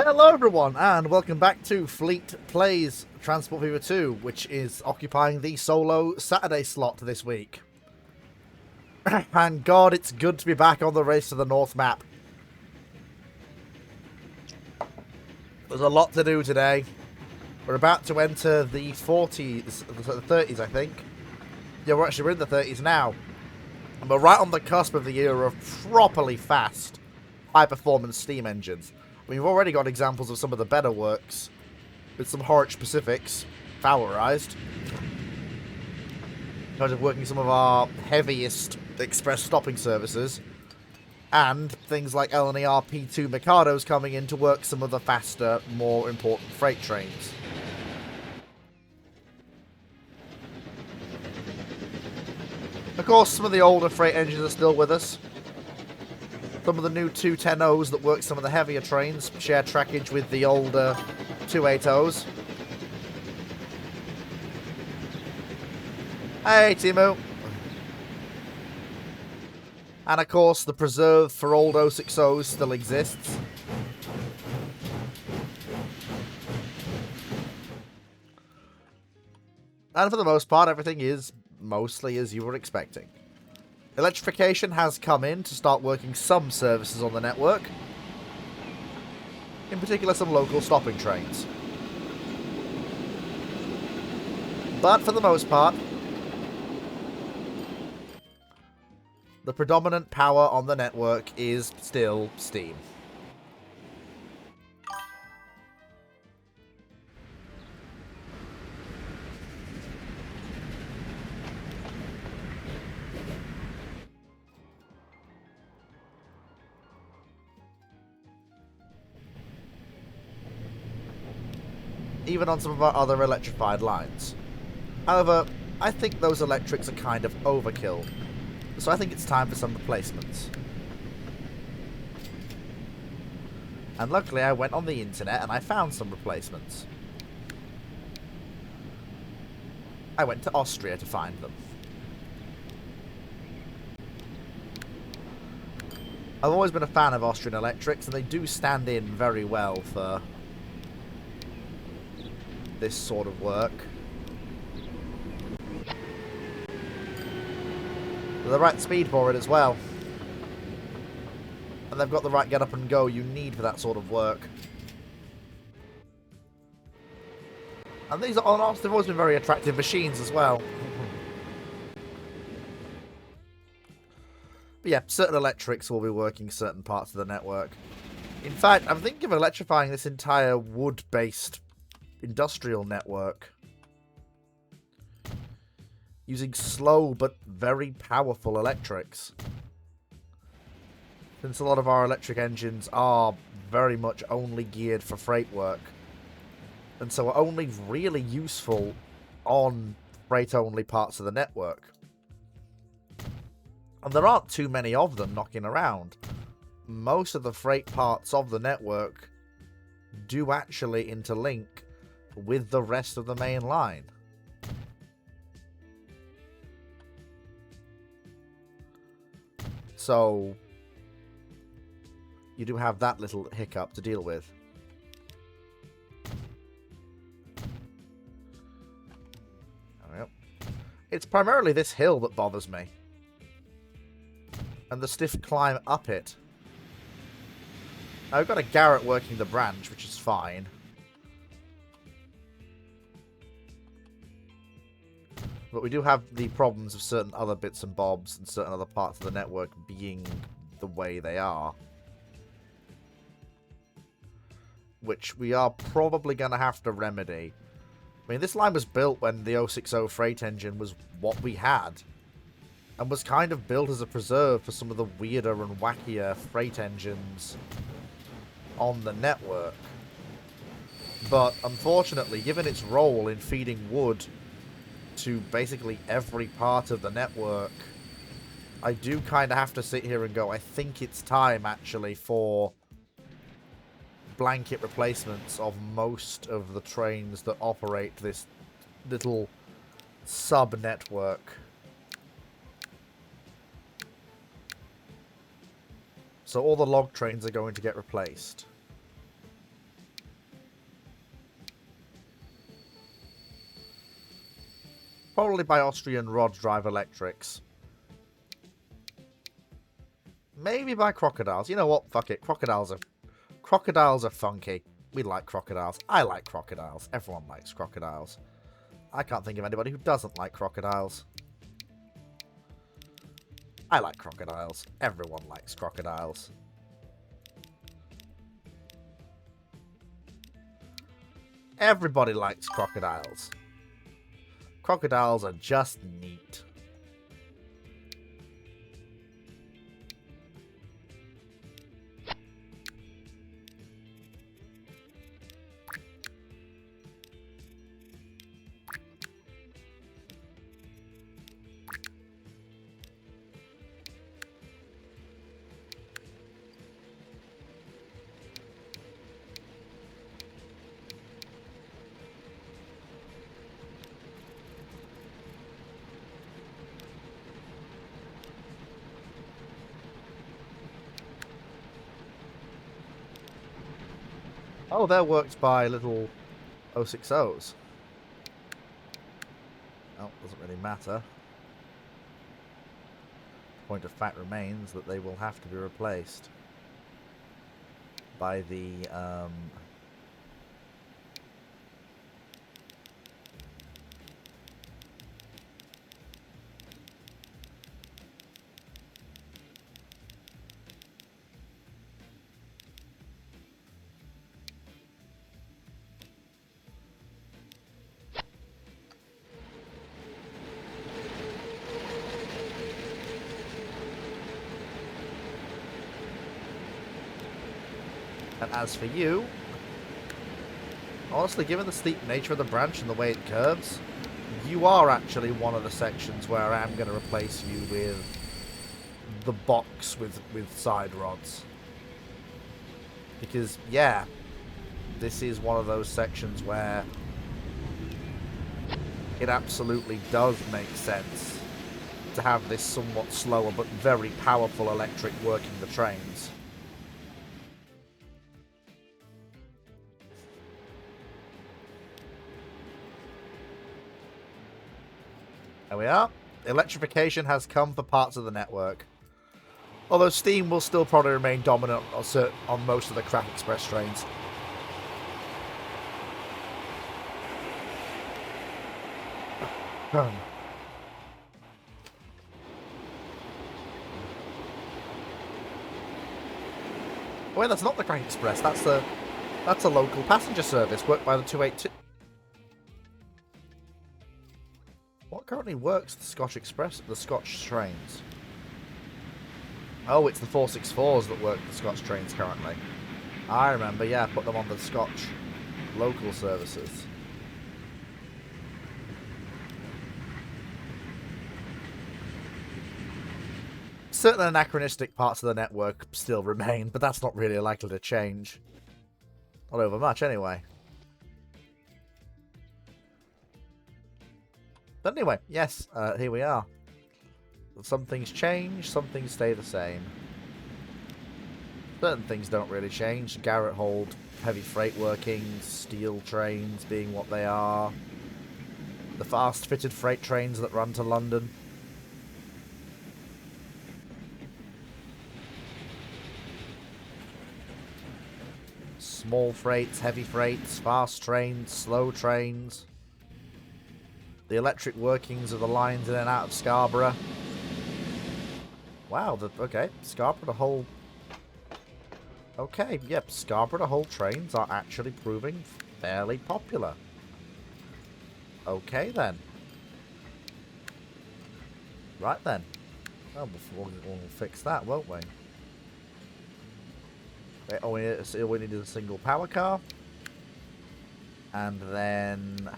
Hello everyone, and welcome back to Fleet Plays Transport Fever 2, which is occupying the solo Saturday slot this week. And God, it's good to be back on the Race to the North map. There's a lot to do today. We're about to enter the 40s, the 30s I think. Yeah, we're in the 30s now. And we're right on the cusp of the era of properly fast, high-performance steam engines. We've already got examples of some of the better works, with some Horwich Pacifics, Fowlerized. In terms of working some of our heaviest express stopping services, and things like LNER P2 Mikados coming in to work some of the faster, more important freight trains. Of course, some of the older freight engines are still with us. Some of the new 210Os that work some of the heavier trains share trackage with the older 280Os. Hey, Timu. And of course, the preserve for old 060s still exists. And for the most part, everything is mostly as you were expecting. Electrification has come in to start working some services on the network. In particular, some local stopping trains. But for the most part, the predominant power on the network is still steam. Even on some of our other electrified lines. However, I think those electrics are kind of overkill, so I think it's time for some replacements. And luckily I went on the internet and I found some replacements. I went to Austria to find them. I've always been a fan of Austrian electrics, and they do stand in very well for this sort of work. With the right speed for it as well. And they've got the right get up and go you need for that sort of work. And these are, they've always been very attractive machines as well. But yeah, certain electrics will be working certain parts of the network. In fact, I'm thinking of electrifying this entire wood-based industrial network. Using slow but very powerful electrics. Since a lot of our electric engines are very much only geared for freight work. And so are only really useful on freight-only parts of the network. And there aren't too many of them knocking around. Most of the freight parts of the network do actually interlink with the rest of the main line. So you do have that little hiccup to deal with. It's primarily this hill that bothers me. And the stiff climb up it. Now, we've got a Garrett working the branch, which is fine. But we do have the problems of certain other bits and bobs and certain other parts of the network being the way they are. Which we are probably going to have to remedy. I mean, this line was built when the 060 freight engine was what we had. And was kind of built as a preserve for some of the weirder and wackier freight engines on the network. But unfortunately, given its role in feeding wood to basically every part of the network, I do kind of have to sit here and go, I think it's time actually for blanket replacements of most of the trains that operate this little sub-network. So all the log trains are going to get replaced. Probably by Austrian Rod Drive Electrics. Maybe by crocodiles. You know what? Fuck it. Crocodiles are funky. We like crocodiles. I like crocodiles. Everyone likes crocodiles. I can't think of anybody who doesn't like crocodiles. I like crocodiles. Everyone likes crocodiles. Everybody likes crocodiles. Crocodiles are just neat. Oh, they're worked by little 060s. Oh, doesn't really matter. Point of fact remains that they will have to be replaced by the and as for you, honestly, given the steep nature of the branch and the way it curves, you are actually one of the sections where I am going to replace you with the box with side rods. Because, yeah, this is one of those sections where it absolutely does make sense to have this somewhat slower but very powerful electric working the trains. There we are. Electrification has come for parts of the network. Although steam will still probably remain dominant on most of the Crack Express trains. Wait, that's not the Crack Express. That's a local passenger service worked by the 282. What currently works the Scotch Express, the Scotch trains? Oh, it's the 464s that work the Scotch trains currently. I remember, yeah, put them on the Scotch local services. Certain anachronistic parts of the network still remain, but that's not really likely to change. Not over much, anyway. But anyway, yes, here we are. Some things change, some things stay the same. Certain things don't really change. Garrett Hold, heavy freight working, steel trains being what they are. The fast-fitted freight trains that run to London. Small freights, heavy freights, fast trains, slow trains. The electric workings of the lines in and out of Scarborough. Wow, okay, Scarborough to Hull. Okay, yep, Scarborough to Hull trains are actually proving fairly popular. Okay, then. Right, then. Oh, we'll fix that, won't we? Oh, we needed a single power car. And then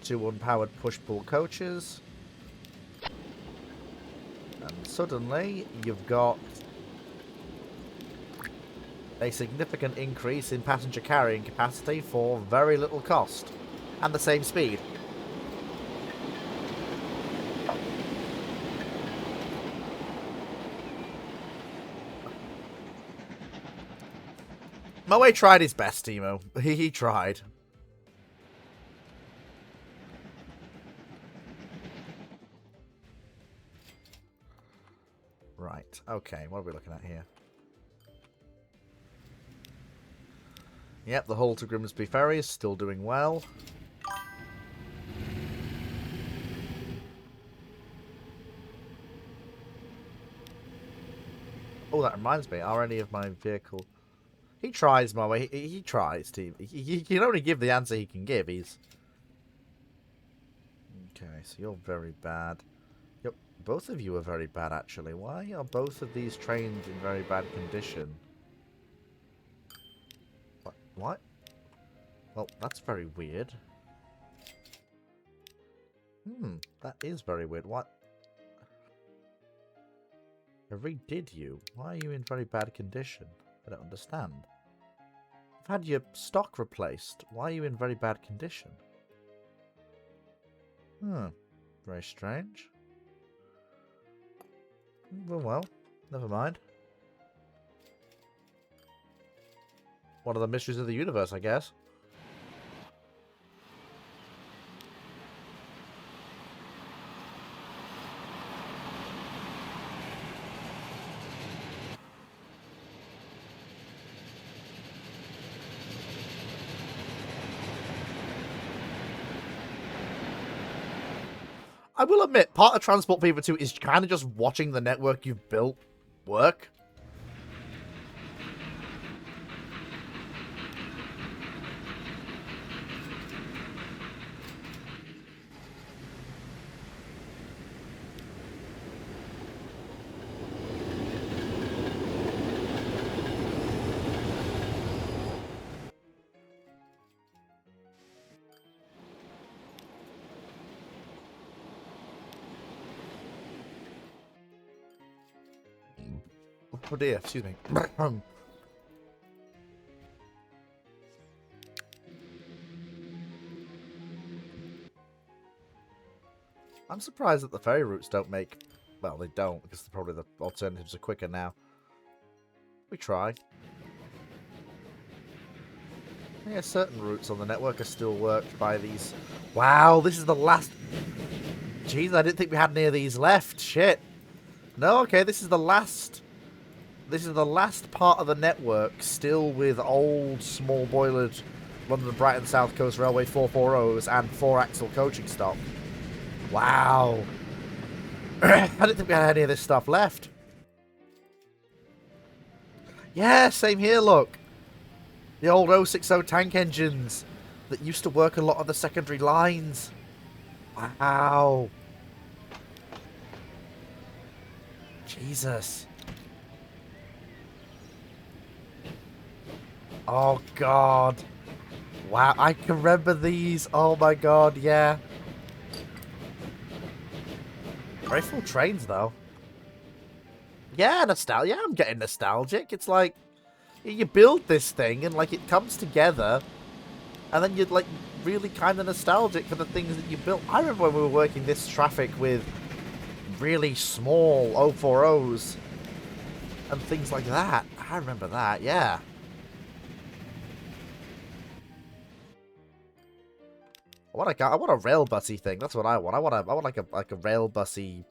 2 unpowered push-pull coaches. And suddenly, you've got a significant increase in passenger carrying capacity for very little cost. And the same speed. Moe tried his best, Timo. He tried. Right, okay, what are we looking at here? Yep, the Hull to Grimsby Ferry is still doing well. Oh, that reminds me, are any of my vehicle... He tries, Moa. He tries, Steve. He can only give the answer he can give. He's... Okay, so you're very bad. Yep, both of you are very bad, actually. Why are both of these trains in very bad condition? What? Well, that's very weird. That is very weird. What? I redid you. Why are you in very bad condition? I don't understand. I've had your stock replaced. Why are you in very bad condition? Very strange. Well, never mind. One of the mysteries of the universe, I guess. I will admit, part of Transport Fever 2 is kind of just watching the network you've built work. Oh dear, excuse me. I'm surprised that the ferry routes don't make... Well, they don't, because probably the alternatives are quicker now. We try. Yeah, certain routes on the network are still worked by these... Wow, this is the last... Jeez, I didn't think we had any of these left. Shit. No, okay, this is the last... This is the last part of the network still with old small boilered London Brighton South Coast Railway 440s and 4-axle coaching stock. Wow. I didn't think we had any of this stuff left. Yeah, same here, look. The old 060 tank engines that used to work a lot of the secondary lines. Wow. Jesus. Oh, God. Wow, I can remember these. Oh, my God, yeah. Very full trains, though. Yeah, nostalgia. Yeah, I'm getting nostalgic. It's like, you build this thing, and, like, it comes together, and then you're, like, really kind of nostalgic for the things that you built. I remember when we were working this traffic with really small 040s and things like that. I remember that, yeah. I want a rail bussy thing. That's what I want. I want like a rail bussy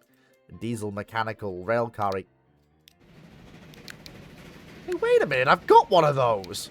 diesel mechanical rail car. Hey, wait a minute. I've got one of those.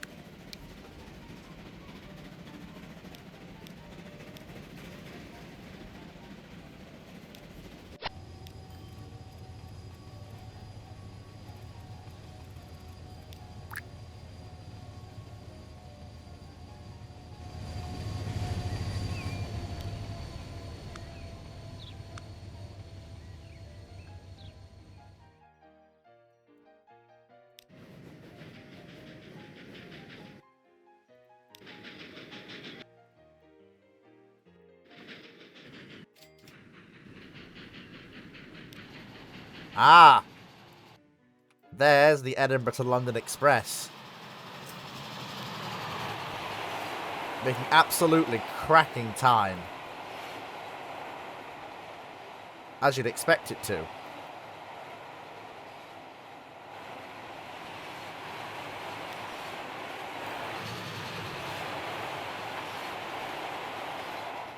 Ah. There's the Edinburgh to London Express. Making absolutely cracking time. As you'd expect it to.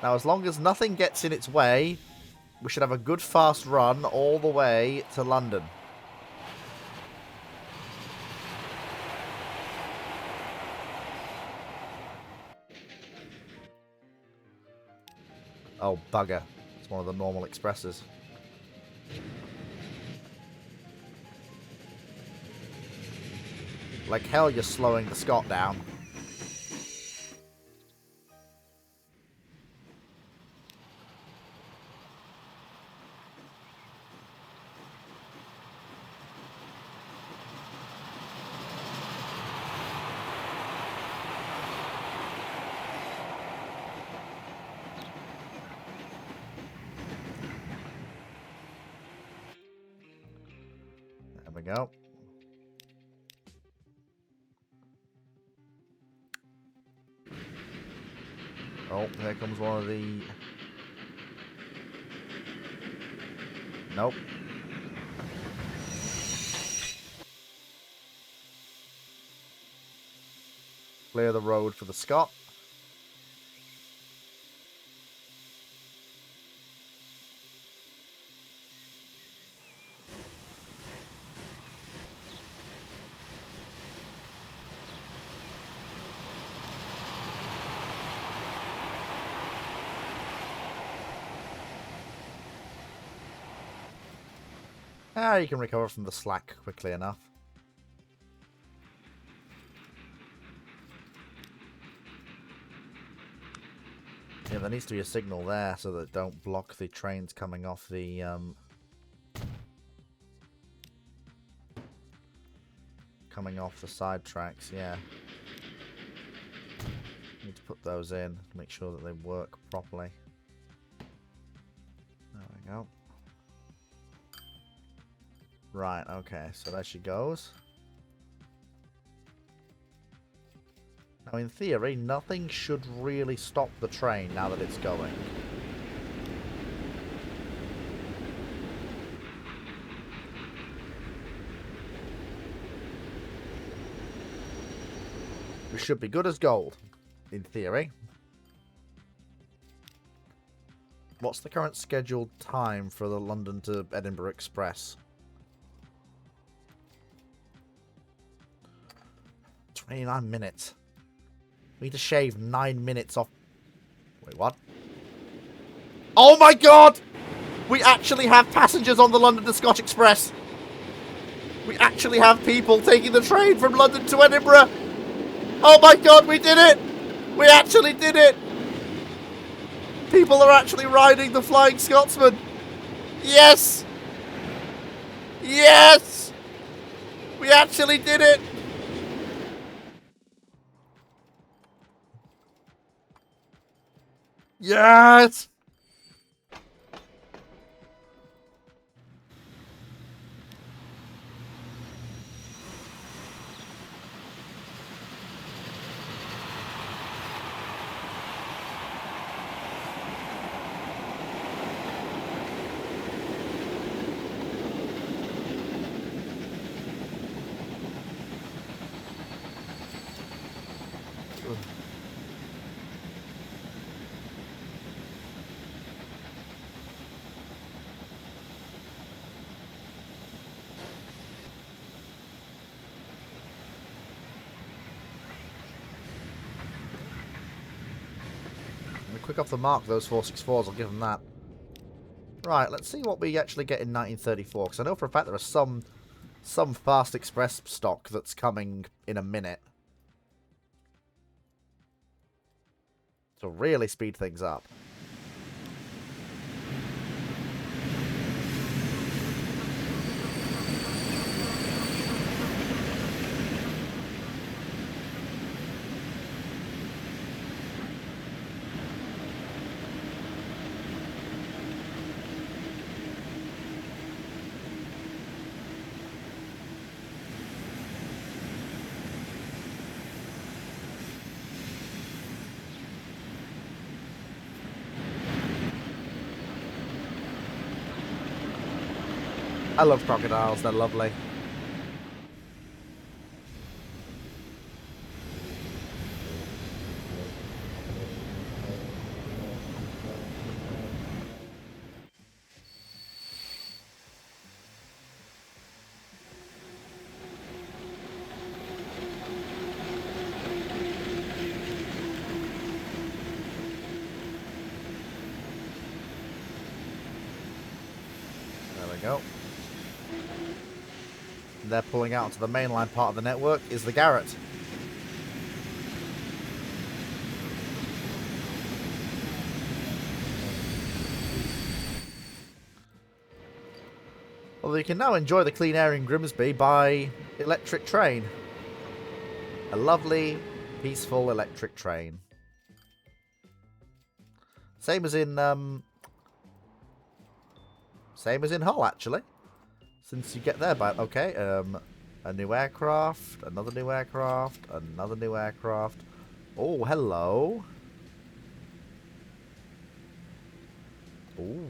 Now, as long as nothing gets in its way, we should have a good fast run all the way to London. Oh, bugger. It's one of the normal expresses. Like hell, you're slowing the Scott down. There we go. Oh, here comes one of the... Nope. Clear the road for the Scott. Ah, you can recover from the slack quickly enough. Yeah, there needs to be a signal there so that don't block the trains coming off the side tracks. Yeah, need to put those in, make sure that they work properly. There we go. Right, okay, so there she goes. Now, in theory, nothing should really stop the train now that it's going. We should be good as gold, in theory. What's the current scheduled time for the London to Edinburgh Express? 29 minutes. We need to shave 9 minutes off. Wait, what? Oh my god! We actually have passengers on the London to Scotch Express! We actually have people taking the train from London to Edinburgh! Oh my god, we did it! We actually did it! People are actually riding the Flying Scotsman! Yes! Yes! We actually did it! Yes! Quick off the mark, those 464s, I'll give them that. Right, let's see what we actually get in 1934, because I know for a fact there are some Fast Express stock that's coming in a minute. To really speed things up. I love crocodiles, they're lovely. we go. And they're pulling out to the mainline part of the network is the Garrett. Although you can now enjoy the clean air in Grimsby by electric train. A lovely, peaceful electric train. Same as in Hull, actually. Since you get there by... Okay, a new aircraft, another new aircraft, another new aircraft. Oh, hello. Oh,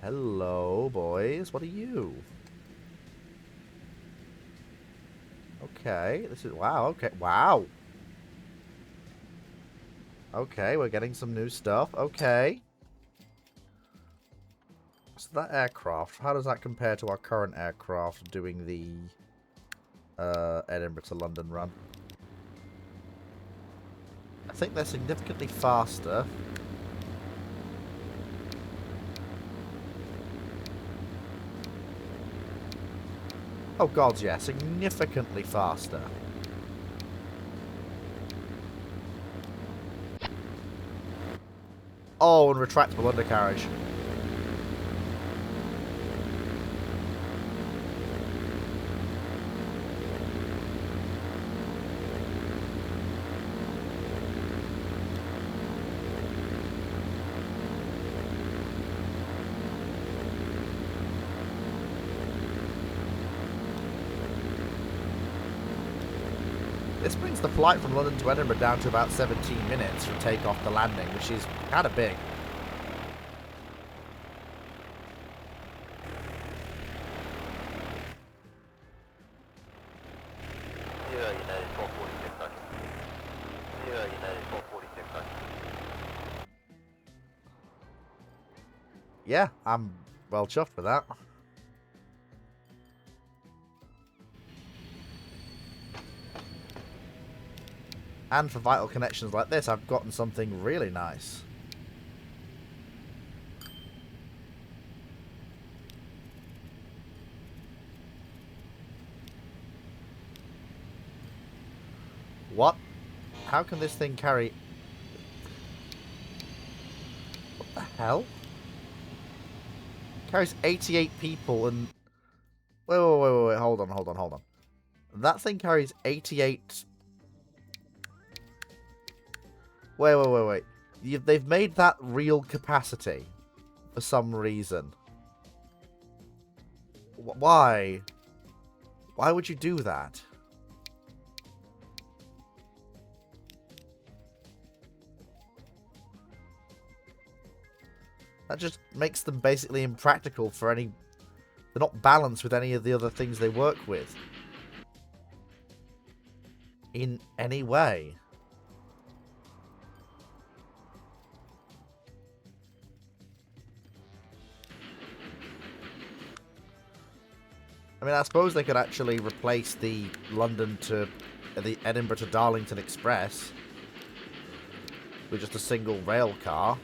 hello, boys. What are you? Okay, this is... Wow, okay. Wow. Okay, we're getting some new stuff. Okay. So that aircraft, how does that compare to our current aircraft doing the Edinburgh to London run? I think they're significantly faster. Oh god, yeah, significantly faster. Oh, and retractable undercarriage. This brings the flight from London to Edinburgh down to about 17 minutes from takeoff to landing, which is kind of big. Yeah, I'm well chuffed with that. And for vital connections like this, I've gotten something really nice. What? How can this thing carry... What the hell? It carries 88 people and... Wait, hold on. That thing carries 88... Wait. They've made that real capacity for some reason. Why? Why would you do that? That just makes them basically impractical for any... They're not balanced with any of the other things they work with. In any way. I mean, I suppose they could actually replace the the Edinburgh to Darlington Express with just a single rail car.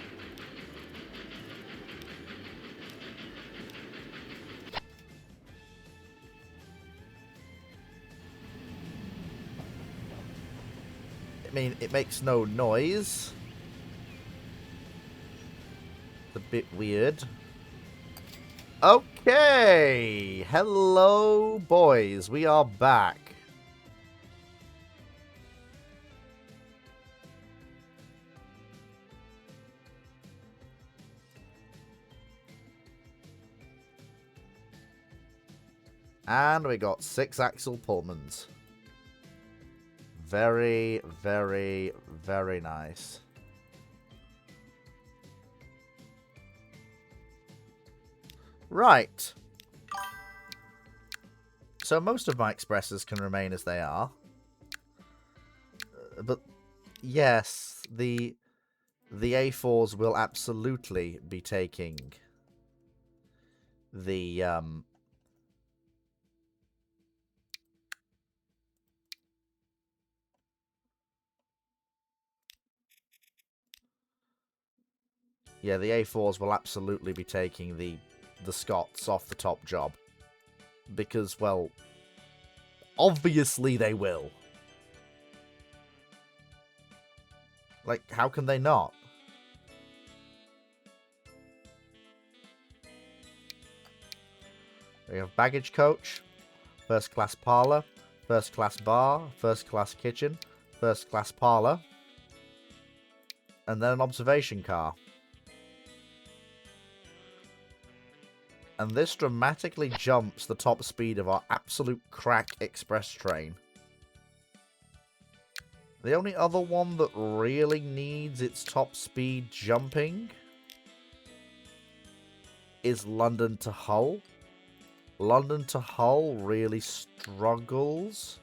I mean, it makes no noise. It's a bit weird. Okay! Hello, boys. We are back. And we got 6-axle Pullmans. Very, very, very nice. Right. So most of my expresses can remain as they are. But yes, the A4s will absolutely be taking the yeah, the A4s will absolutely be taking the the Scots off the top job. Because, well, obviously they will. Like, how can they not? We have baggage coach, first class parlour, first class bar, first class kitchen, first class parlour, and then an observation car. And this dramatically jumps the top speed of our absolute crack express train. The only other one that really needs its top speed jumping is London to Hull. London to Hull really struggles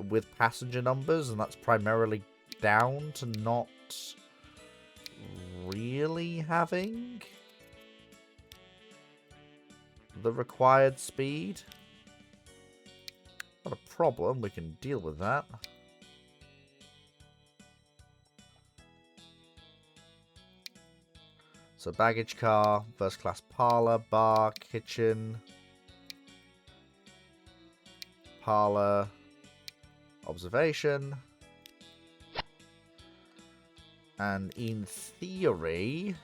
with passenger numbers, and that's primarily down to not really having the required speed. Not a problem, we can deal with that. So baggage car, first class parlour, bar, kitchen, parlour, observation. And in theory,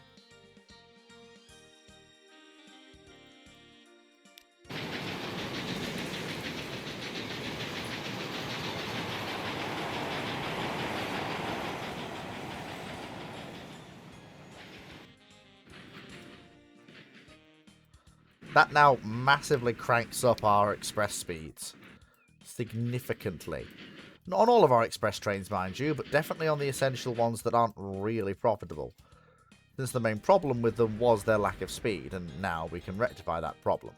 that now massively cranks up our express speeds. Significantly. Not on all of our express trains, mind you, but definitely on the essential ones that aren't really profitable. Since the main problem with them was their lack of speed, and now we can rectify that problem.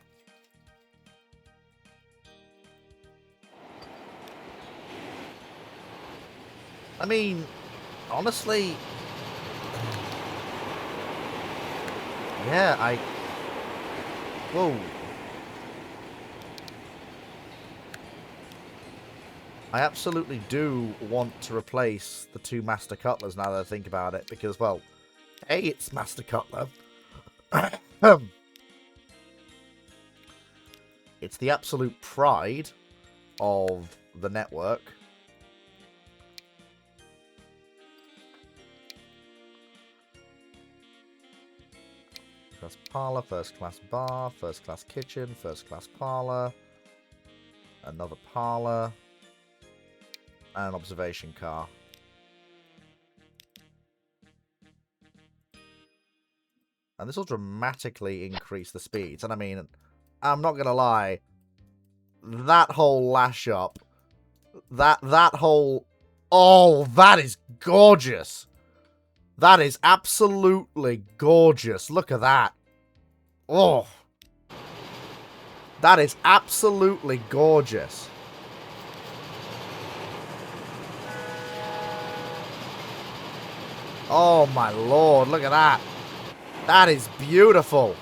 I mean, honestly... Yeah, Whoa. I absolutely do want to replace the two Master Cutlers now that I think about it, because, well, A, it's Master Cutler. It's the absolute pride of the network. First class parlour, first class bar, first class kitchen, first class parlour, another parlour, and an observation car. And this will dramatically increase the speeds. And I mean, I'm not going to lie, that whole lash up, that whole... Oh, that is gorgeous. That is absolutely gorgeous. Look at that. Oh. That is absolutely gorgeous. Oh my lord, look at that. That is beautiful.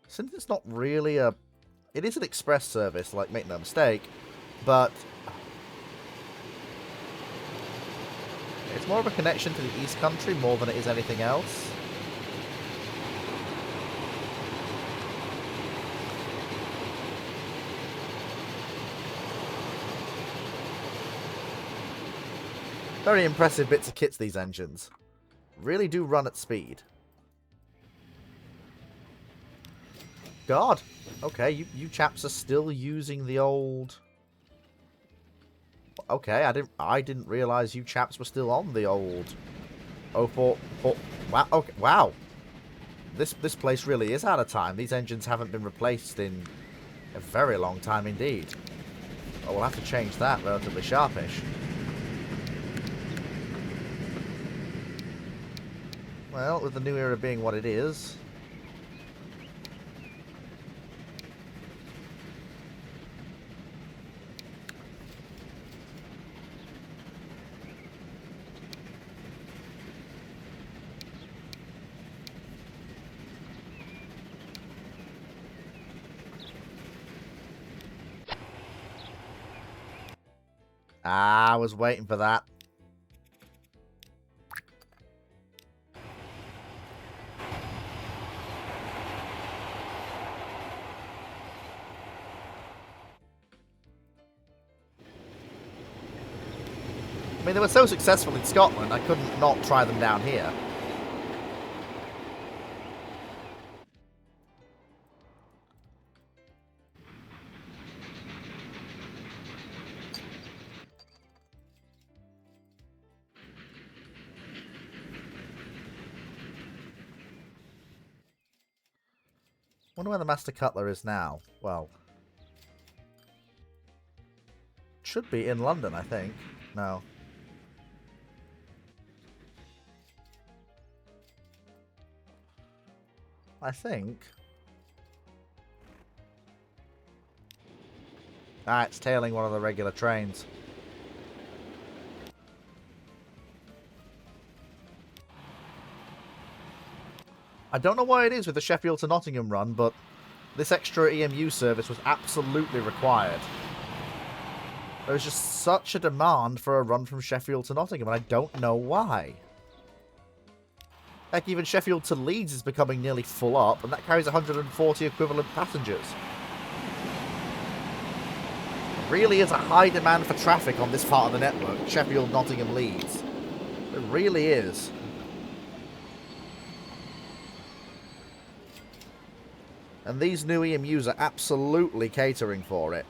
Since it's not really a... It is an express service, like, make no mistake, but it's more of a connection to the East Country more than it is anything else. Very impressive bits of kits, these engines. Really do run at speed. God. Okay, you chaps are still using the old... Okay, I didn't realize you chaps were still on the old 04... Wow, okay, wow. This place really is out of time. These engines haven't been replaced in a very long time indeed. Oh, we'll have to change that relatively sharpish. Well, with the new era being what it is... Ah, I was waiting for that. I mean, they were so successful in Scotland, I couldn't not try them down here. Wonder where the Master Cutler is now. Well, should be in London, I think. No. I think. Ah, it's tailing one of the regular trains. I don't know why it is with the Sheffield to Nottingham run, but this extra EMU service was absolutely required. There was just such a demand for a run from Sheffield to Nottingham, and I don't know why. Heck, even Sheffield to Leeds is becoming nearly full up, and that carries 140 equivalent passengers. There really is a high demand for traffic on this part of the network, Sheffield, Nottingham, Leeds. It really is. And these new EMUs are absolutely catering for it.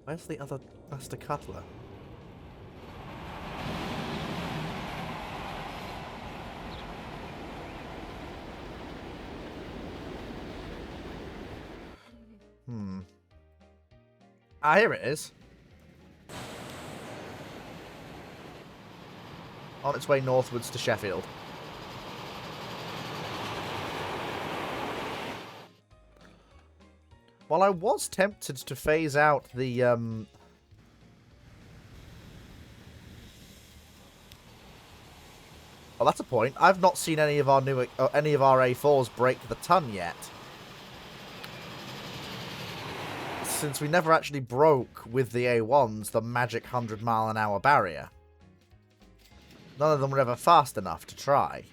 Where's the other Master Cutler? Ah, here it is. On its way northwards to Sheffield. Well, I was tempted to phase out the, Well, that's a point. I've not seen any of our any of our A4s break the ton yet. Since we never actually broke with the A1s the magic 100-mile-an-hour barrier. None of them were ever fast enough to try.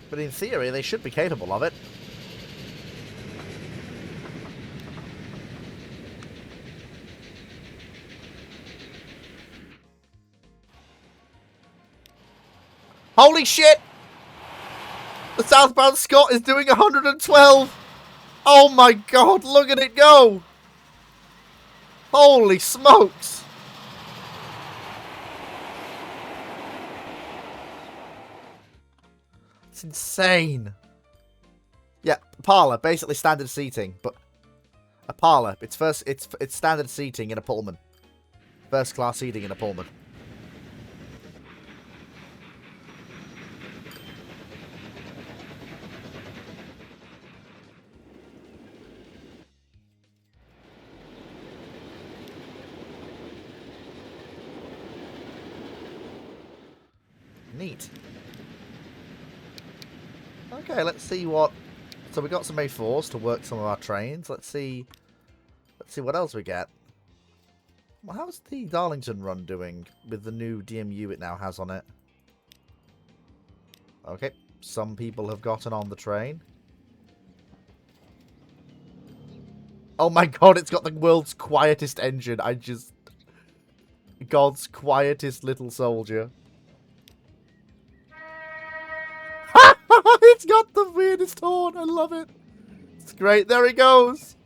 But in theory, they should be capable of it. Holy shit! The southbound Scot is doing 112! Oh my god, look at it go! Holy smokes! It's insane. Yeah, parlour, basically standard seating, but a parlour. It's standard seating in a Pullman. First class seating in a Pullman. Neat. Okay, let's see what... So we got some A4s to work some of our trains. Let's see what else we get. Well, how's the Darlington run doing with the new DMU it now has on it? Okay, some people have gotten on the train. Oh my god, it's got the world's quietest engine. God's quietest little soldier. It's got the weirdest horn. I love it. It's great. There he goes.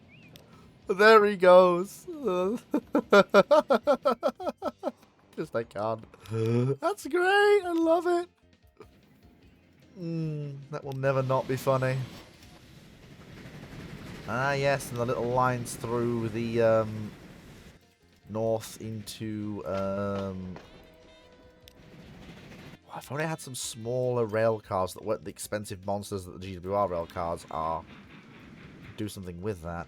There he goes. Just I can't. That's great. I love it. That will never not be funny. Ah, yes, and the little lines through the north into I If only I had some smaller rail cars that weren't the expensive monsters that the GWR rail cars are. Do something with that.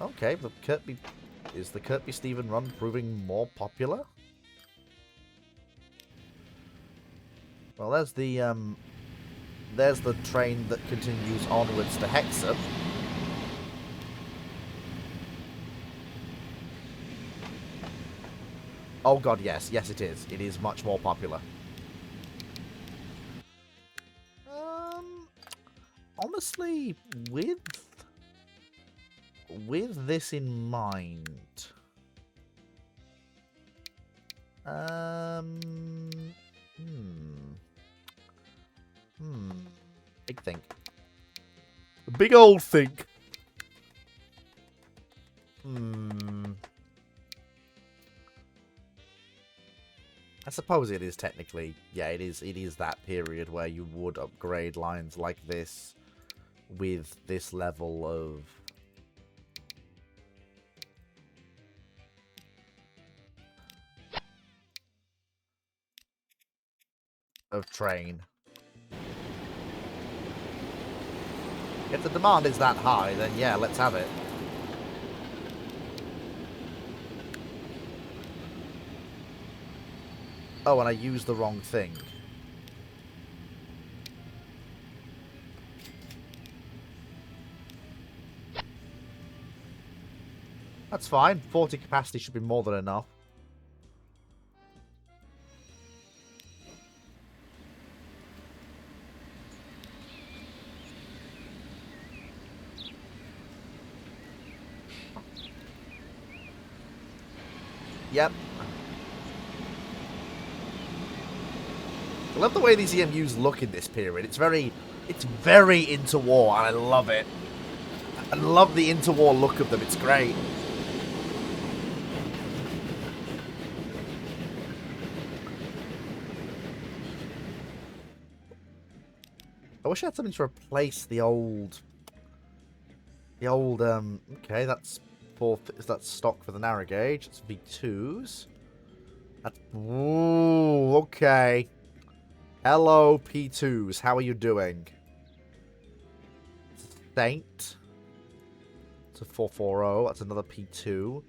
Okay, the Kirkby... Is the Kirkby Stephen run proving more popular? Well, there's the train that continues onwards to Hexham. Oh god, yes. Yes, it is. It is much more popular. Honestly, with this in mind... Big think. Big old think. I suppose it is technically, yeah, it is that period where you would upgrade lines like this with this level of train. If the demand is that high, then yeah, let's have it. Oh, and I used the wrong thing. That's fine. 40 capacity should be more than enough. Yep. I love the way these EMUs look in this period. It's very interwar, and I love it. I love the interwar look of them. It's great. I wish I had something to replace the old... okay, that's that's stock for the narrow gauge. It's V2s. Ooh, okay. Hello, P2s. How are you doing? Saint. It's a 440. That's another P2.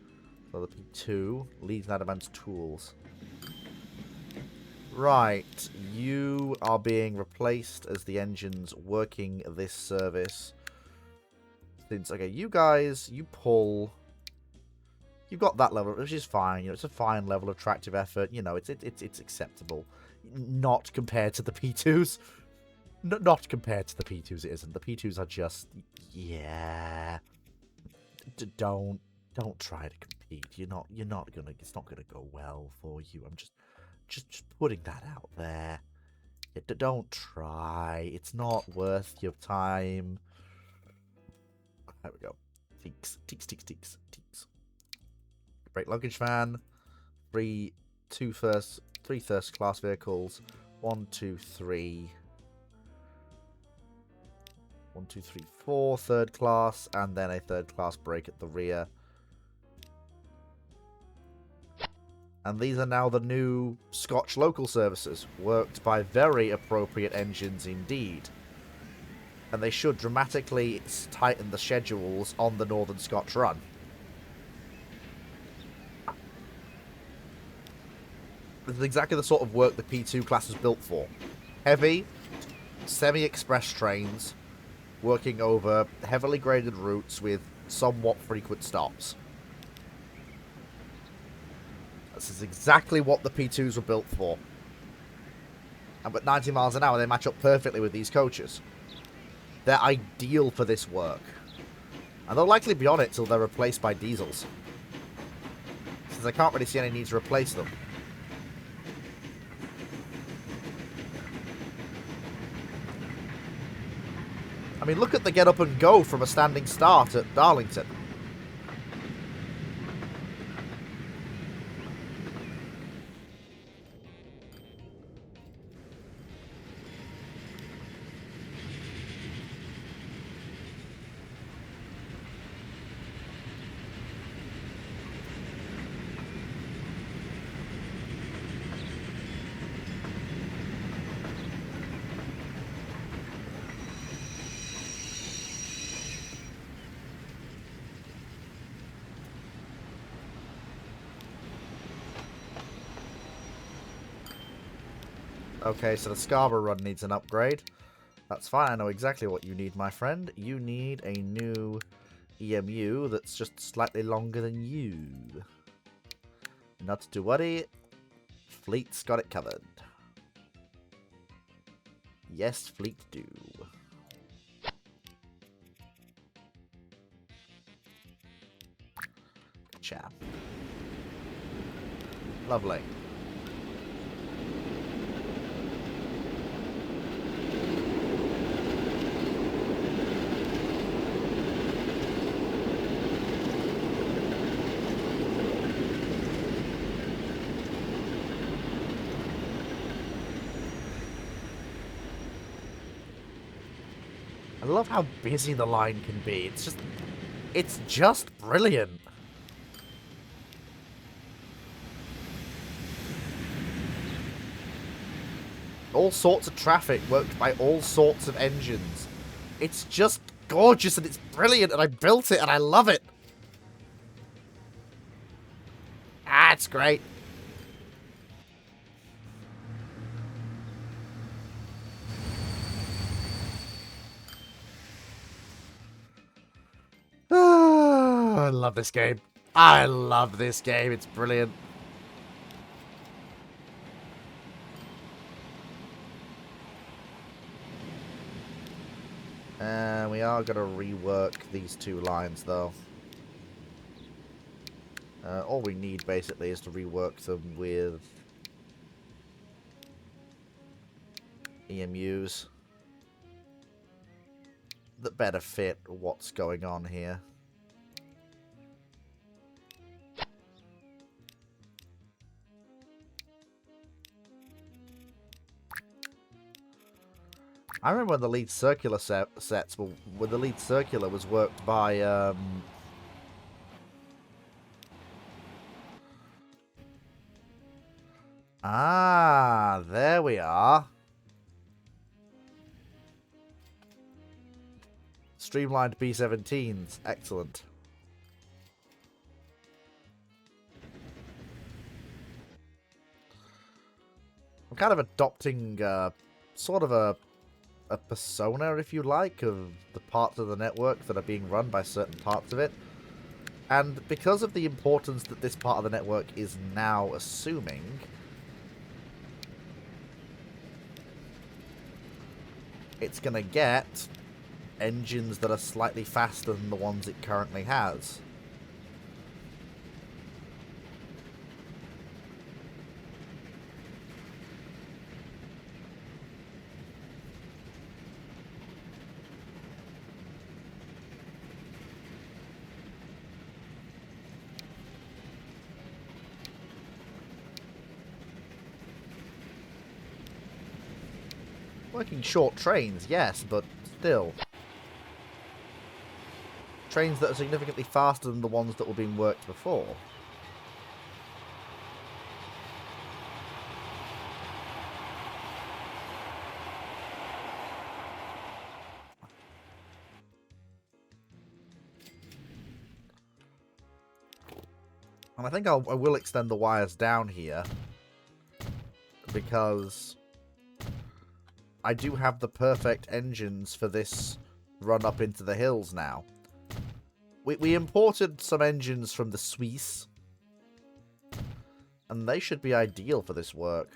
Another P2. Leads and advanced tools. Right. You are being replaced as the engines working this service. Since, okay, you guys, you pull... You've got that level, which is fine. You know, it's a fine level of tractive effort. You know, it's acceptable. Not compared to the P2s. Not compared to the P2s, it isn't. The P2s are just, yeah. Don't try to compete. You're not gonna. It's not gonna go well for you. I'm just putting that out there. Don't try. It's not worth your time. There we go. Teaks. Great luggage van. Three first class vehicles. 1, 2, 3. 1, 2, 3, 4 third class, and then a third class break at the rear. And these are now the new Scotch local services, worked by very appropriate engines indeed. And they should dramatically tighten the schedules on the Northern Scotch run. This is exactly the sort of work the P2 class was built for. Heavy, semi-express trains, working over heavily graded routes with somewhat frequent stops. This is exactly what the P2s were built for. And at 90 miles an hour, they match up perfectly with these coaches. They're ideal for this work. And they'll likely be on it till they're replaced by diesels, since I can't really see any need to replace them. I mean, look at the get up and go from a standing start at Darlington. Okay, so the Scarborough run needs an upgrade. That's fine, I know exactly what you need, my friend. You need a new EMU that's just slightly longer than you. Not to worry, Fleet's got it covered. Yes, Fleet do. Gotcha. Lovely. I love how busy the line can be. It's just brilliant. All sorts of traffic worked by all sorts of engines. It's just gorgeous and it's brilliant and I built it and I love it. Ah, it's great. I love this game. I love this game. It's brilliant. And we are going to rework these two lines, though. All we need, basically, is to rework them with EMUs that better fit what's going on here. I remember when the lead circular sets were, when the lead circular was worked by ah, there we are. Streamlined B17s, excellent. I'm kind of adopting sort of a persona, if you like, of the parts of the network that are being run by certain parts of it. And because of the importance that this part of the network is now assuming, it's going to get engines that are slightly faster than the ones it currently has. Working short trains, yes, but still. Trains that are significantly faster than the ones that were being worked before. And I think I will extend the wires down here, because I do have the perfect engines for this run up into the hills now. We imported some engines from the Swiss, and they should be ideal for this work.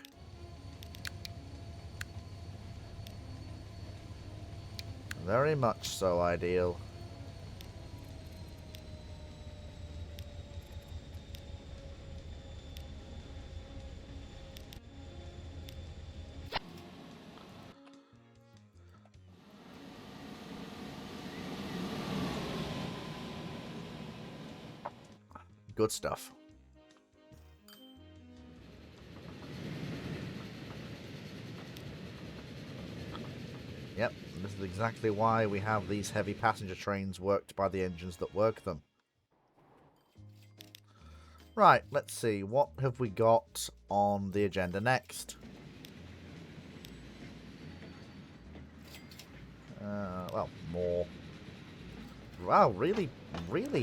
Very much so ideal. Good stuff. Yep, this is exactly why we have these heavy passenger trains worked by the engines that work them. Right, let's see. What have we got on the agenda next? Well, more. Wow, really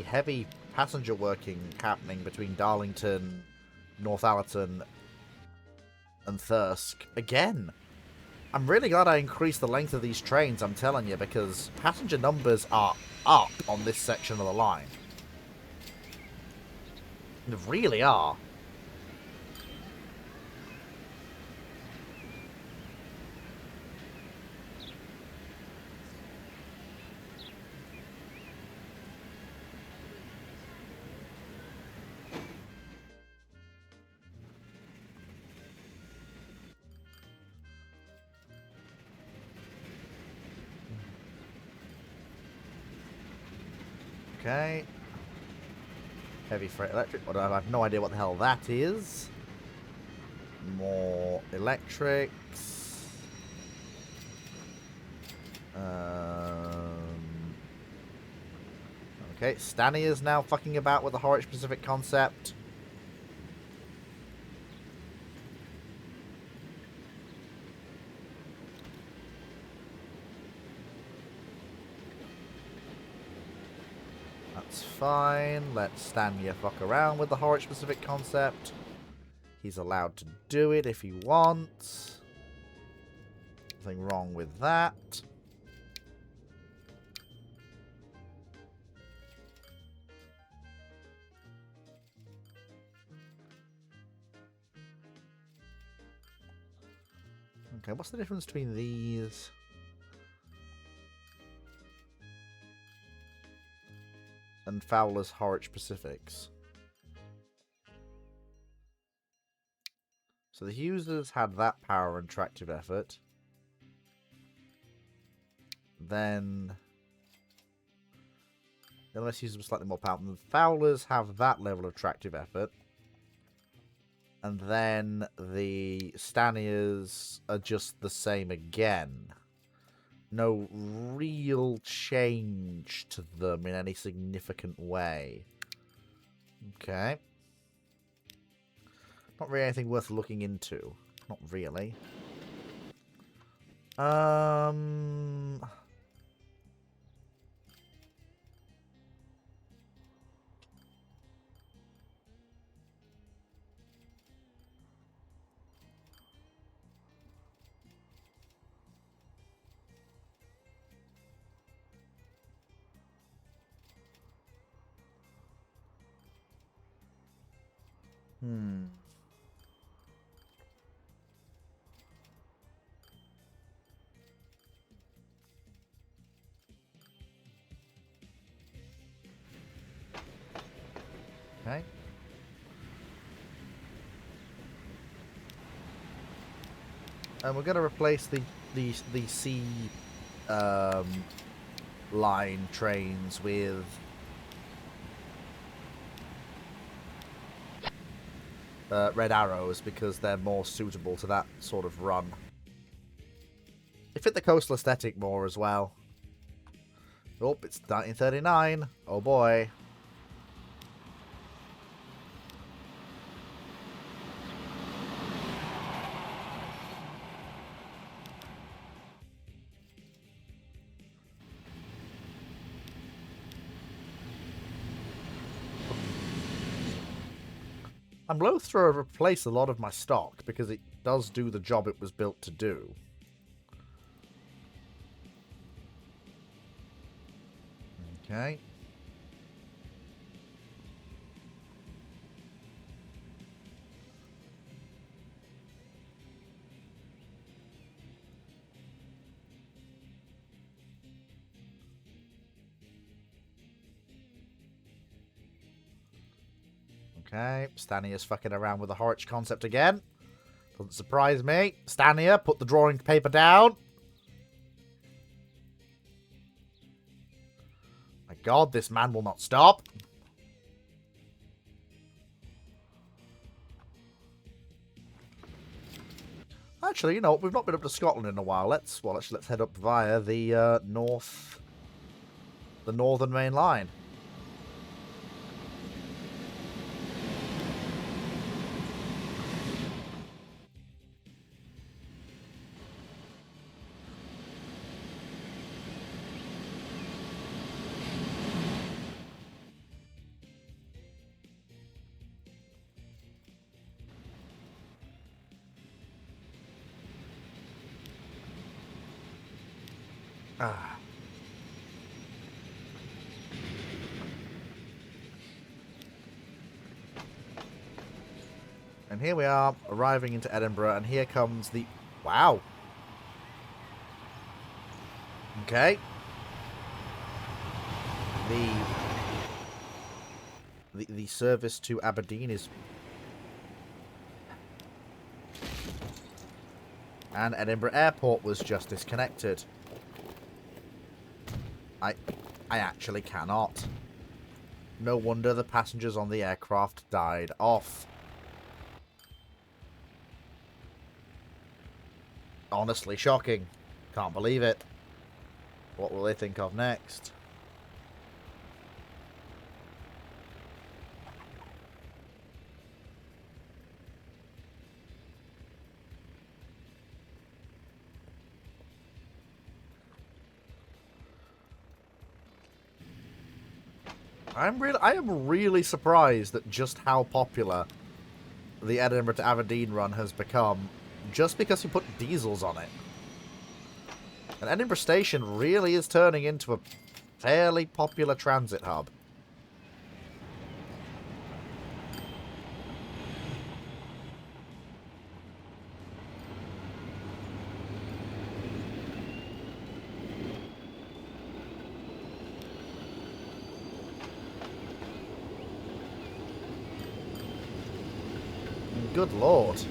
heavy passenger working happening between Darlington, Northallerton, and Thirsk again. I'm really glad I increased the length of these trains, I'm telling you, because passenger numbers are up on this section of the line. They really are. Okay. Heavy freight electric. I have no idea what the hell that is. More electrics. Okay, Stanny is now fucking about with the Horwich Pacific concept. That's fine. Let Stanya fuck around with the Horwich Pacific concept. He's allowed to do it if he wants. Nothing wrong with that. Okay, what's the difference between these? And Fowler's Horwich Pacifics. So the Hughes's had that power and tractive effort. Then the LSU's were slightly more powerful. The Fowlers have that level of tractive effort. And then the Staniers are just the same again. No real change to them in any significant way. Okay. Not really anything worth looking into. Not really. Okay. And we're going to replace the C line trains with Red Arrows because they're more suitable to that sort of run. They fit the coastal aesthetic more as well. Oh, it's 1939. Oh boy. I'm loath to replace a lot of my stock because it does do the job it was built to do. Okay. Okay, Stania's fucking around with the Horwich concept again. Doesn't surprise me. Stania, put the drawing paper down. My god, this man will not stop. Actually, you know, we've not been up to Scotland in a while. Let's head up via the the Northern Main Line. Ah. And here we are, arriving into Edinburgh, and here comes the... Wow. Okay. The service to Aberdeen is... And Edinburgh Airport was just disconnected. I actually cannot. No wonder the passengers on the aircraft died off. Honestly shocking. Can't believe it. What will they think of next? I am really surprised at just how popular the Edinburgh to Aberdeen run has become just because you put diesels on it. And Edinburgh Station really is turning into a fairly popular transit hub. Good lord.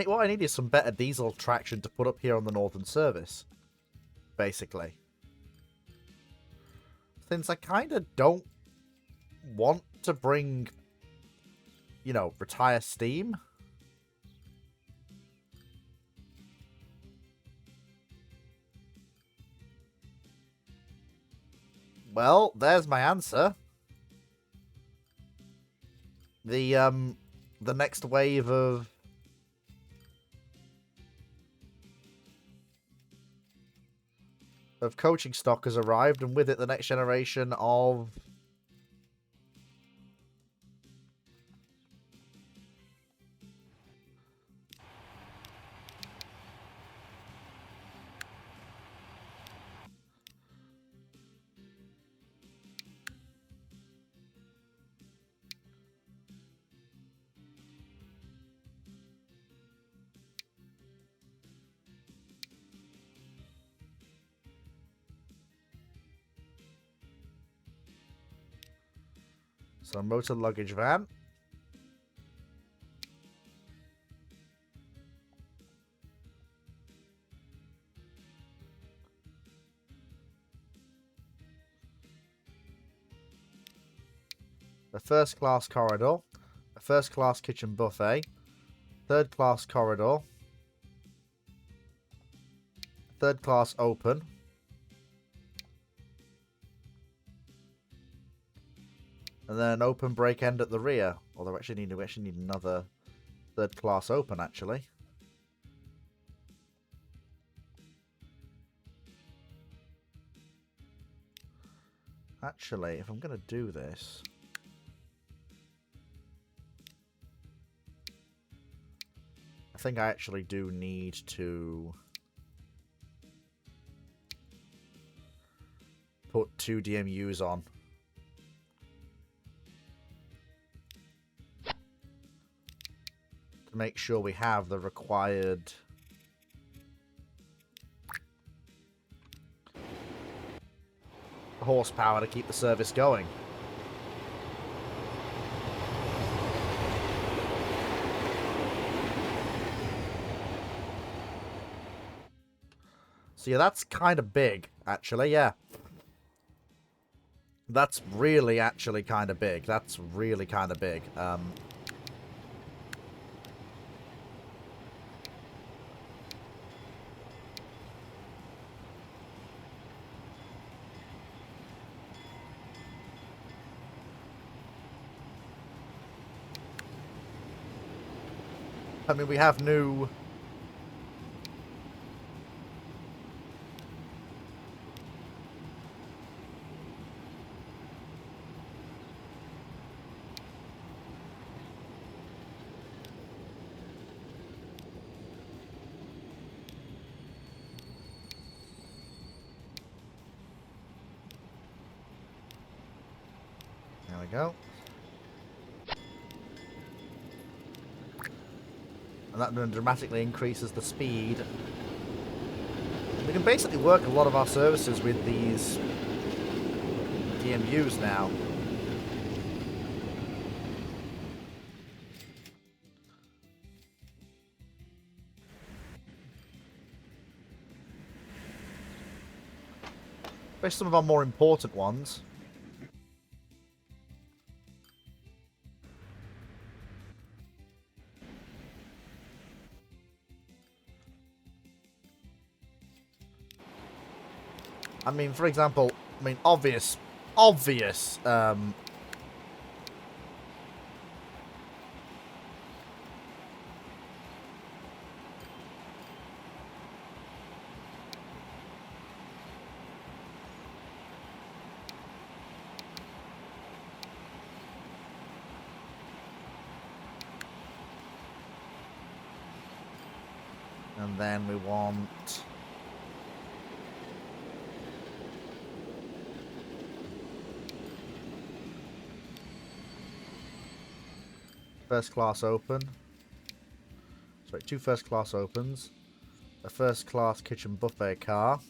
What I need is some better diesel traction to put up here on the Northern Service, basically. Since I kind of don't want to bring, you know, retire steam. Well, there's my answer. The next wave of coaching stock has arrived, and with it the next generation of some motor luggage van. A first-class corridor, a first-class kitchen buffet, third-class corridor, third-class open, and then an open break end at the rear. Although we actually need another third-class open, actually. Actually, if I'm going to do this... I think I actually do need to put 2 DMUs on. To make sure we have the required horsepower to keep the service going. So yeah, that's kind of big, actually, yeah. That's really actually kind of big. That's really kind of big. I mean, we have new... There we go. And that then dramatically increases the speed. We can basically work a lot of our services with these DMUs now. Especially some of our more important ones. I mean, for example, obvious, and then we want... First class open. Sorry, 2 first class opens. A first class kitchen buffet car.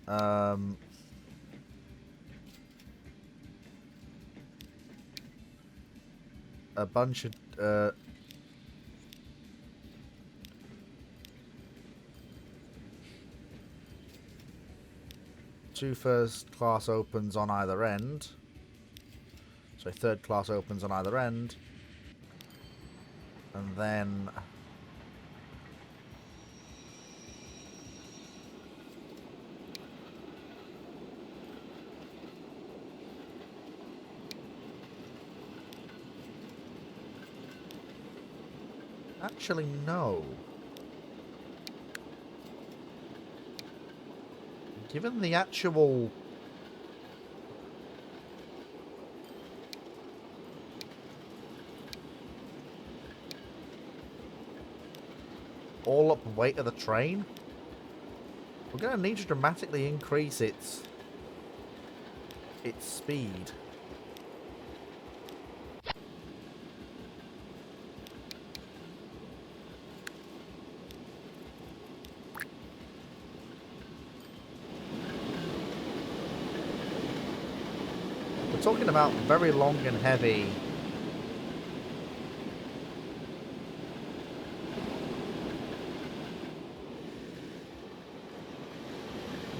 A bunch of... 2 first class opens on either end. So 3rd class opens on either end. And then... Actually, no. Given the actual... all-up weight of the train, we're going to need to dramatically increase its speed. We're talking about very long and heavy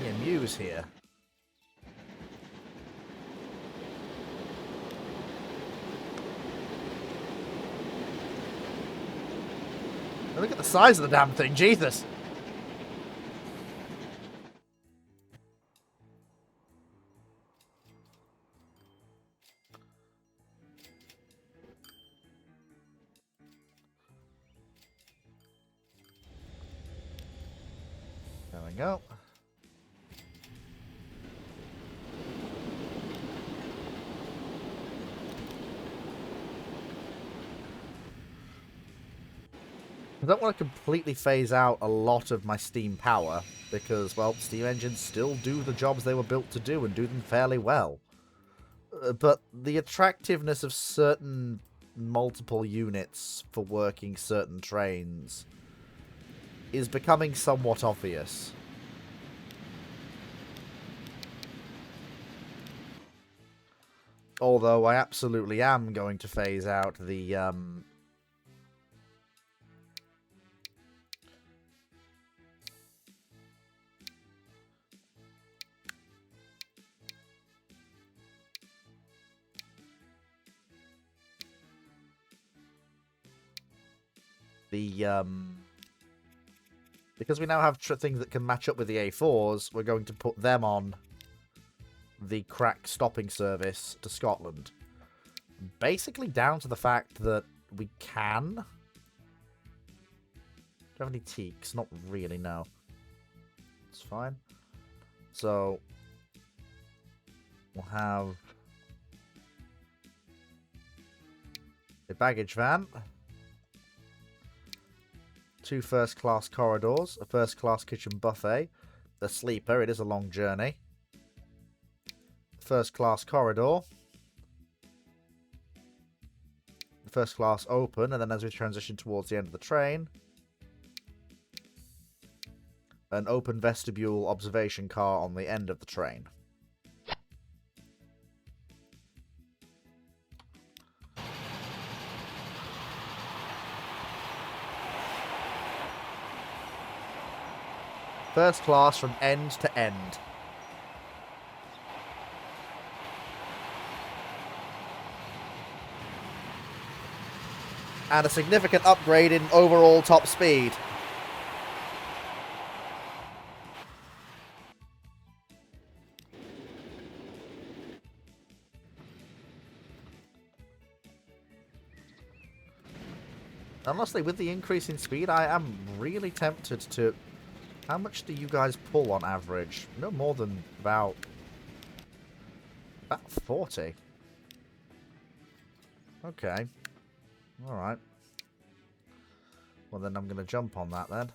EMUs here. Now look at the size of the damn thing, Jesus! There we go. I don't want to completely phase out a lot of my steam power, because, well, steam engines still do the jobs they were built to do and do them fairly well. But the attractiveness of certain multiple units for working certain trains is becoming somewhat obvious. Although I absolutely am going to phase out the because we now have things that can match up with the A4s, we're going to put them on the crack stopping service to Scotland. Basically down to the fact that we can. Do you have any teaks? Not really, no. It's fine. So, we'll have a baggage van, 2 first-class corridors, a first-class kitchen buffet, the sleeper, it is a long journey, first-class corridor, the first-class open, and then as we transition towards the end of the train, an open vestibule observation car on the end of the train. First class from end to end. And a significant upgrade in overall top speed. Honestly, with the increase in speed, I am really tempted to... How much do you guys pull on average? No more than about 40. Okay. Alright. Well, then I'm going to jump on that then.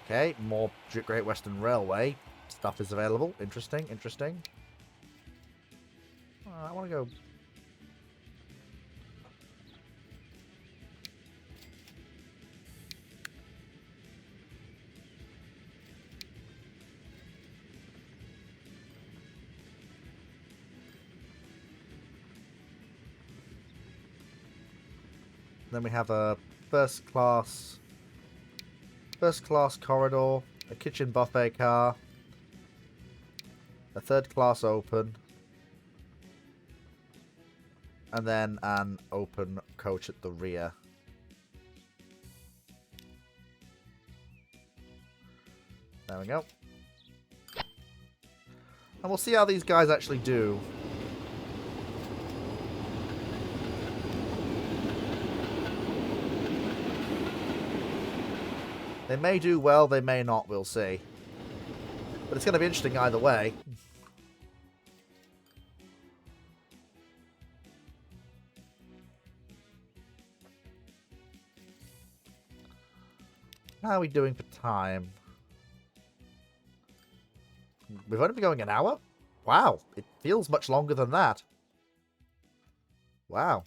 Okay, more Great Western Railway stuff is available. Interesting, interesting. I want to go... Then we have a first class corridor, a kitchen buffet car, a third class open, and then an open coach at the rear. There we go. And we'll see how these guys actually do. They may do well, they may not, we'll see. But it's going to be interesting either way. How are we doing for time? We've only been going an hour? Wow, it feels much longer than that. Wow.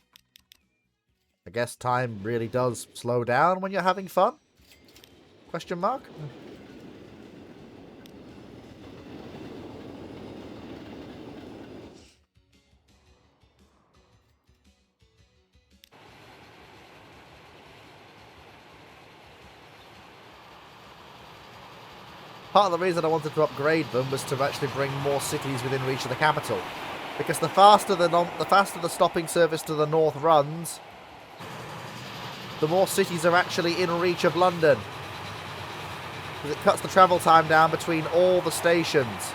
I guess time really does slow down when you're having fun? Question mark? Part of the reason I wanted to upgrade them was to actually bring more cities within reach of the capital. Because the faster the stopping service to the north runs, the more cities are actually in reach of London. Because it cuts the travel time down between all the stations.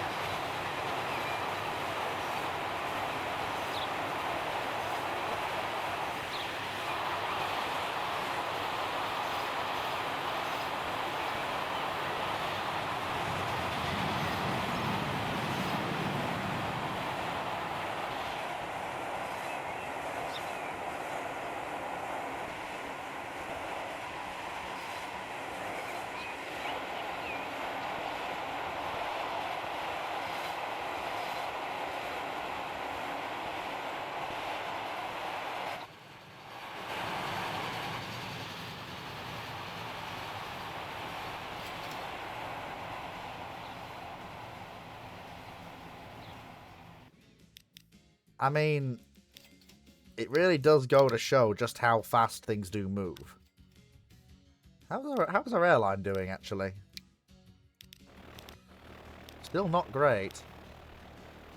I mean, it really does go to show just how fast things do move. How's our airline doing, actually? Still not great.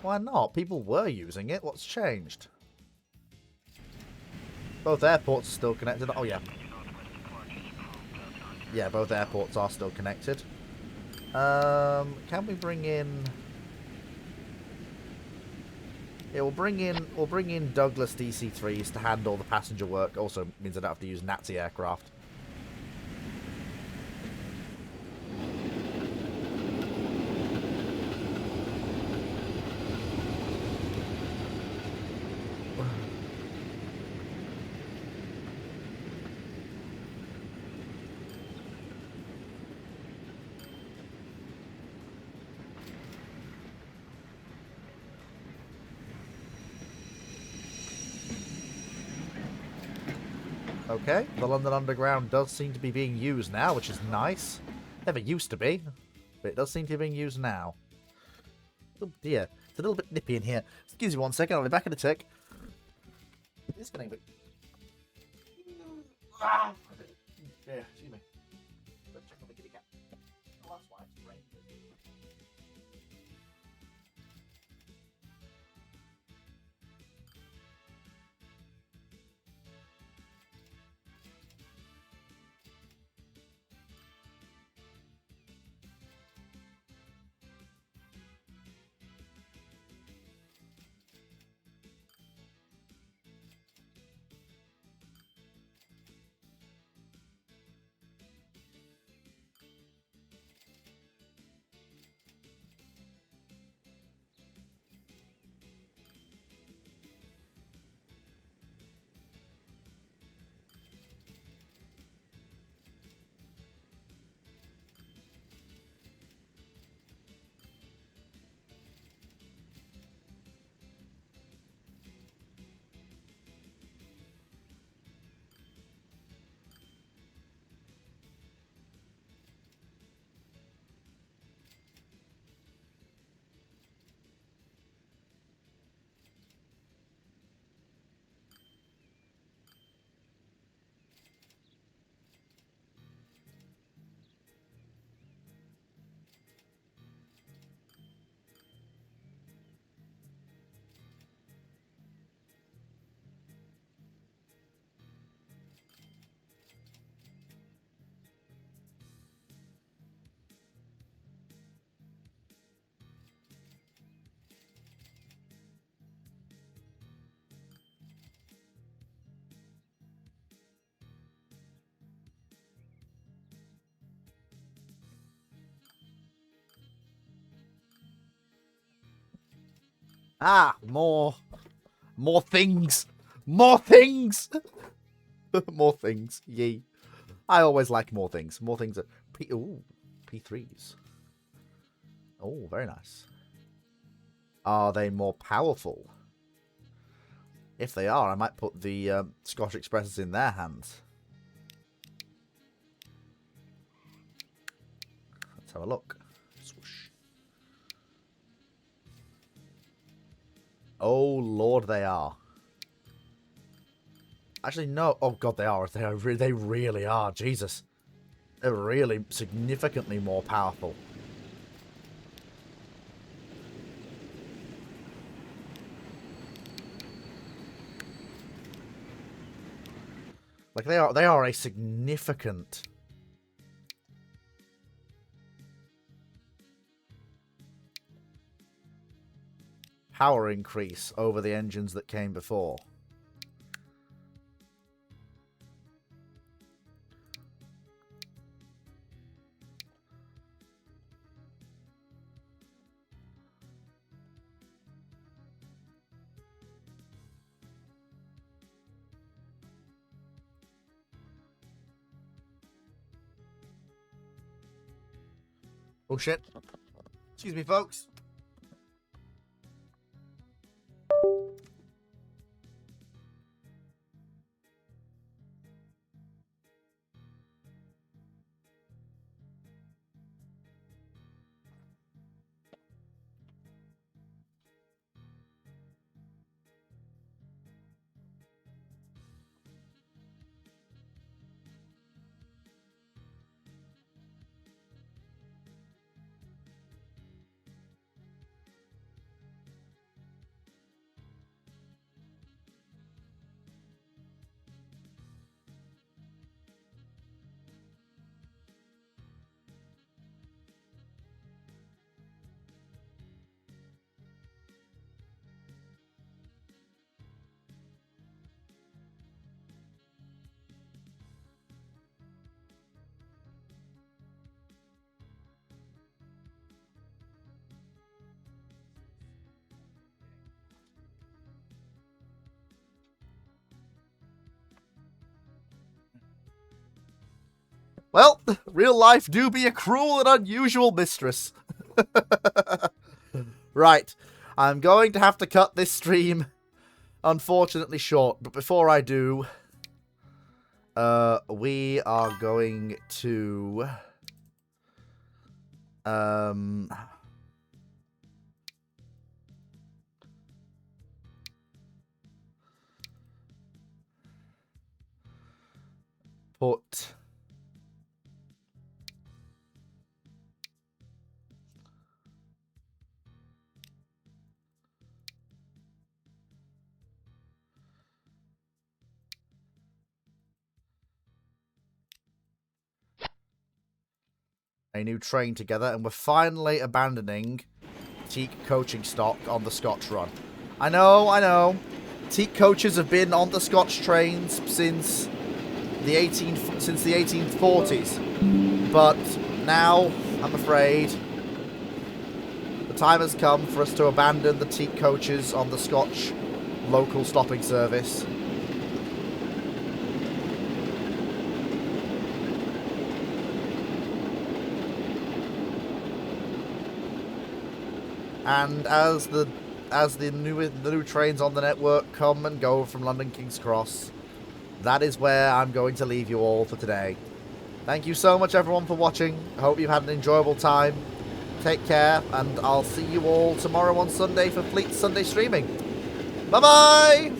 Why not? People were using it. What's changed? Both airports are still connected. Oh, yeah. Yeah, both airports are still connected. Can we bring in... Yeah, we'll bring in Douglas DC-3s to handle the passenger work. Also means I don't have to use Nazi aircraft. Okay, the London Underground does seem to be being used now, which is nice. Never used to be, but it does seem to be being used now. Oh dear, it's a little bit nippy in here. Excuse me 1 second, I'll be back in a tick. It's getting a bit... Yeah, excuse me. Let's check on the kitty cat. Oh, that's why it's raining. Ah, more things, more things, more things. Yee. I always like more things. More things are P3s. Oh, very nice. Are they more powerful? If they are, I might put the Scotch Expresses in their hands. Let's have a look. Swoosh. Oh, Lord, they are. Actually, no. Oh, God, they are. They really are. Jesus. They're really significantly more powerful. Like, they are a significant... power increase over the engines that came before. Oh shit. Excuse me, folks. Well, real life do be a cruel and unusual mistress. Right, I'm going to have to cut this stream, unfortunately, short. But before I do, we are going to... put... a new train together, and we're finally abandoning Teak coaching stock on the Scotch run. I know. Teak coaches have been on the Scotch trains since the 1840s, but now I'm afraid the time has come for us to abandon the Teak coaches on the Scotch local stopping service. And as the new trains on the network come and go from London King's Cross, that is where I'm going to leave you all for today. Thank you so much, everyone, for watching. I hope you've had an enjoyable time. Take care, and I'll see you all tomorrow on Sunday for Fleet Sunday streaming. Bye-bye!